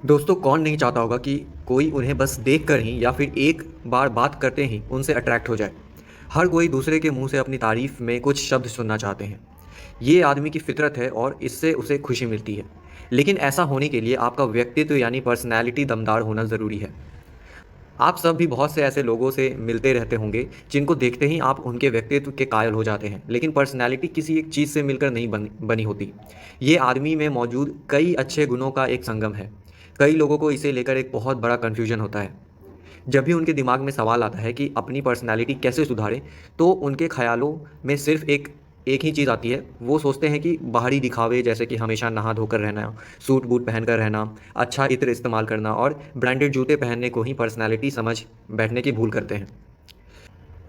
दोस्तों कौन नहीं चाहता होगा कि कोई उन्हें बस देखकर ही या फिर एक बार बात करते ही उनसे अट्रैक्ट हो जाए। हर कोई दूसरे के मुंह से अपनी तारीफ में कुछ शब्द सुनना चाहते हैं। ये आदमी की फितरत है और इससे उसे खुशी मिलती है। लेकिन ऐसा होने के लिए आपका व्यक्तित्व यानी पर्सनैलिटी दमदार होना ज़रूरी है। आप सब भी बहुत से ऐसे लोगों से मिलते रहते होंगे जिनको देखते ही आप उनके व्यक्तित्व के कायल हो जाते हैं, लेकिन पर्सनैलिटी किसी एक चीज़ से मिलकर नहीं बनी होती। ये आदमी में मौजूद कई अच्छे गुणों का एक संगम है। कई लोगों को इसे लेकर एक बहुत बड़ा कन्फ्यूजन होता है। जब भी उनके दिमाग में सवाल आता है कि अपनी पर्सनैलिटी कैसे सुधारें, तो उनके ख़यालों में सिर्फ़ एक एक ही चीज़ आती है। वो सोचते हैं कि बाहरी दिखावे जैसे कि हमेशा नहा धोकर रहना, सूट-बूट पहनकर रहना, अच्छा इत्र इस्तेमाल करना और ब्रांडेड जूते पहनने को ही पर्सनैलिटी समझ बैठने की भूल करते हैं।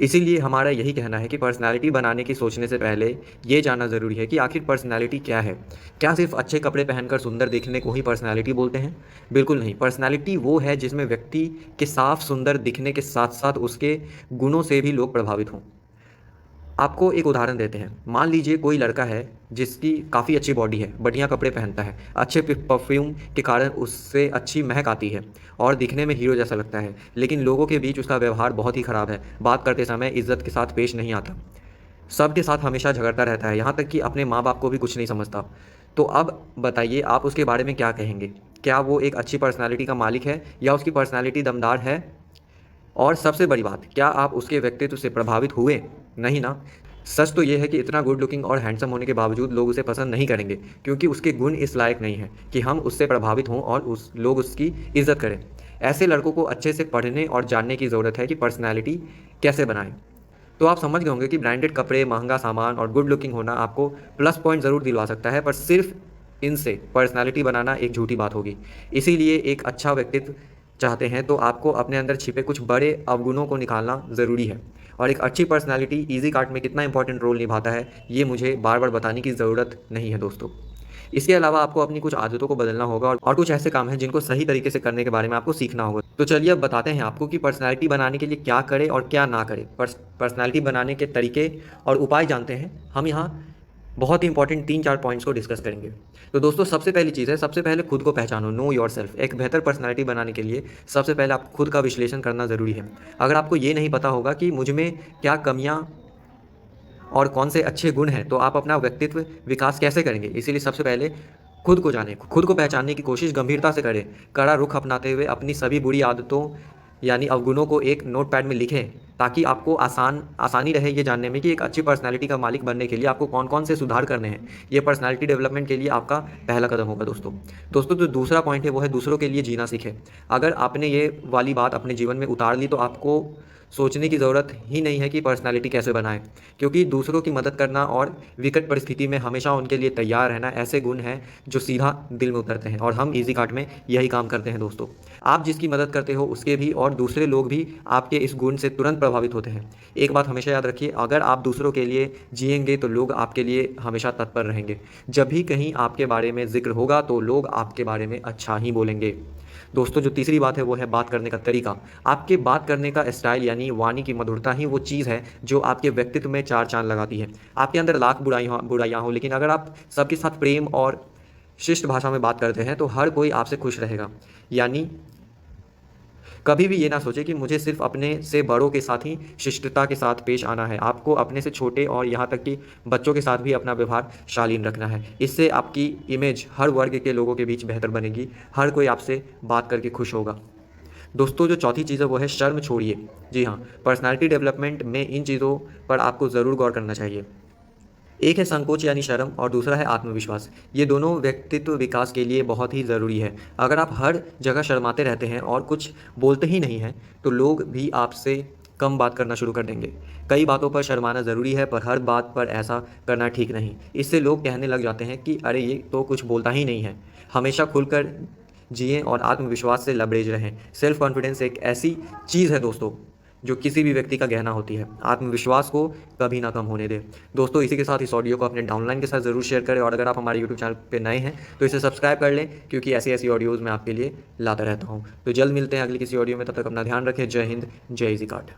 इसीलिए हमारा यही कहना है कि पर्सनैलिटी बनाने की सोचने से पहले ये जानना ज़रूरी है कि आखिर पर्सनैलिटी क्या है? क्या सिर्फ़ अच्छे कपड़े पहनकर सुंदर दिखने को ही पर्सनैलिटी बोलते हैं? बिल्कुल नहीं, पर्सनैलिटी वो है जिसमें व्यक्ति के साफ सुंदर दिखने के साथ-साथ उसके गुणों से भी लोग प्रभावित हों। आपको एक उदाहरण देते हैं। मान लीजिए कोई लड़का है जिसकी काफ़ी अच्छी बॉडी है, बढ़िया कपड़े पहनता है, अच्छे परफ्यूम के कारण उससे अच्छी महक आती है और दिखने में हीरो जैसा लगता है। लेकिन लोगों के बीच उसका व्यवहार बहुत ही ख़राब है। बात करते समय इज़्ज़त के साथ पेश नहीं आता। सबके साथ हमेशा झगड़ता रहता है, यहाँ तक कि अपने माँ-बाप को भी कुछ नहीं समझता। तो अब बताइए आप उसके बारे में क्या कहेंगे? क्या वो एक अच्छी पर्सनैलिटी का मालिक है या उसकी पर्सनैलिटी दमदार है? और सबसे बड़ी बात, क्या आप उसके व्यक्तित्व से प्रभावित हुए? नहीं ना। सच तो ये है कि इतना गुड लुकिंग और हैंडसम होने के बावजूद लोग उसे पसंद नहीं करेंगे, क्योंकि उसके गुण इस लायक नहीं हैं कि हम उससे प्रभावित हों और उस लोग उसकी इज़्ज़त करें। ऐसे लड़कों को अच्छे से पढ़ने और जानने की ज़रूरत है कि पर्सनैलिटी कैसे बनाएँ। तो आप समझ गए होंगे कि ब्रांडेड कपड़े, महँगा सामान और गुड लुकिंग होना आपको प्लस पॉइंट ज़रूर दिलवा सकता है, पर सिर्फ़ इनसे पर्सनैलिटी बनाना एक झूठी बात होगी। इसीलिए एक अच्छा व्यक्तित्व चाहते हैं तो आपको अपने अंदर छिपे कुछ बड़े अवगुणों को निकालना ज़रूरी है। और एक अच्छी पर्सनैलिटी ईज़ी कार्ट में कितना इंपॉर्टेंट रोल निभाता है, ये मुझे बार-बार बताने की ज़रूरत नहीं है दोस्तों। इसके अलावा आपको अपनी कुछ आदतों को बदलना होगा और कुछ ऐसे काम हैं जिनको सही तरीके से करने के बारे में आपको सीखना होगा। तो चलिए अब बताते हैं आपको कि पर्सनैलिटी बनाने के लिए क्या करें और क्या ना करें। पर्सनैलिटी बनाने के तरीके और उपाय जानते हैं। हम यहाँ बहुत ही इंपॉर्टेंट 3-4 पॉइंट्स को डिस्कस करेंगे। तो दोस्तों सबसे पहली चीज़ है, सबसे पहले खुद को पहचानो, नो योरसेल्फ। एक बेहतर पर्सनैलिटी बनाने के लिए सबसे पहले आपको खुद का विश्लेषण करना ज़रूरी है। अगर आपको ये नहीं पता होगा कि मुझ में क्या कमियाँ और कौन से अच्छे गुण हैं, तो आप अपना व्यक्तित्व विकास कैसे करेंगे? इसीलिए सबसे पहले खुद को जानें, खुद को पहचानने की कोशिश गंभीरता से करें। कड़ा रुख अपनाते हुए अपनी सभी बुरी आदतों यानी अवगुणों को एक नोटपैड में लिखें, ताकि आपको आसानी रहे ये जानने में कि एक अच्छी पर्सनैलिटी का मालिक बनने के लिए आपको कौन-कौन से सुधार करने हैं। ये पर्सनैलिटी डेवलपमेंट के लिए आपका पहला कदम होगा दोस्तों। दोस्तों जो दूसरा पॉइंट है वो है दूसरों के लिए जीना सीखें। अगर आपने ये वाली बात अपने जीवन में उतार ली तो आपको सोचने की ज़रूरत ही नहीं है कि पर्सनैलिटी कैसे बनाएँ, क्योंकि दूसरों की मदद करना और विकट परिस्थिति में हमेशा उनके लिए तैयार रहना ऐसे गुण हैं जो सीधा दिल में उतरते हैं और हम ईज़ी कार्ट में यही काम करते हैं दोस्तों। आप जिसकी मदद करते हो उसके भी और दूसरे लोग भी आपके इस गुण से तुरंत प्रभावित होते हैं। एक बात हमेशा याद रखिए, अगर आप दूसरों के लिए जिएँगे तो लोग आपके लिए हमेशा तत्पर रहेंगे। जब भी कहीं आपके बारे में ज़िक्र होगा तो लोग आपके बारे में अच्छा ही बोलेंगे। दोस्तों जो तीसरी बात है वो है बात करने का तरीका। आपके बात करने का स्टाइल यानी वाणी की मधुरता ही वो चीज़ है जो आपके व्यक्तित्व में चार चाँद लगाती है। आपके अंदर लाख बुराइयाँ हों, लेकिन अगर आप सबके साथ प्रेम और शिष्ट भाषा में बात करते हैं तो हर कोई आपसे खुश रहेगा। यानी कभी भी ये ना सोचें कि मुझे सिर्फ़ अपने से बड़ों के साथ ही शिष्टता के साथ पेश आना है। आपको अपने से छोटे और यहाँ तक कि बच्चों के साथ भी अपना व्यवहार शालीन रखना है। इससे आपकी इमेज हर वर्ग के लोगों के बीच बेहतर बनेगी। हर कोई आपसे बात करके खुश होगा। दोस्तों जो चौथी चीज़ है वो है शर्म छोड़िए। जी हाँ, पर्सनैलिटी डेवलपमेंट में इन चीज़ों पर आपको ज़रूर गौर करना चाहिए। एक है संकोच यानी शर्म और दूसरा है आत्मविश्वास। ये दोनों व्यक्तित्व विकास के लिए बहुत ही ज़रूरी है। अगर आप हर जगह शर्माते रहते हैं और कुछ बोलते ही नहीं हैं, तो लोग भी आपसे कम बात करना शुरू कर देंगे। कई बातों पर शर्माना ज़रूरी है, पर हर बात पर ऐसा करना ठीक नहीं। इससे लोग कहने लग जाते हैं कि अरे ये तो कुछ बोलता ही नहीं है। हमेशा खुलकर जिएँ और आत्मविश्वास से लबरेज रहें। सेल्फ कॉन्फिडेंस एक ऐसी चीज़ है दोस्तों, जो किसी भी व्यक्ति का गहना होती है। आत्मविश्वास को कभी ना कम होने दें। दोस्तों इसी के साथ इस ऑडियो को अपने डाउनलाइन के साथ ज़रूर शेयर करें और अगर आप हमारे यूट्यूब चैनल पे नए हैं तो इसे सब्सक्राइब कर लें, क्योंकि ऐसी-ऐसी ऑडियोज़ मैं आपके लिए लाता रहता हूँ। तो जल्द मिलते हैं अगली किसी ऑडियो में, तब तक अपना ध्यान रखें। जय हिंद, जय ईज़ी कार्ट।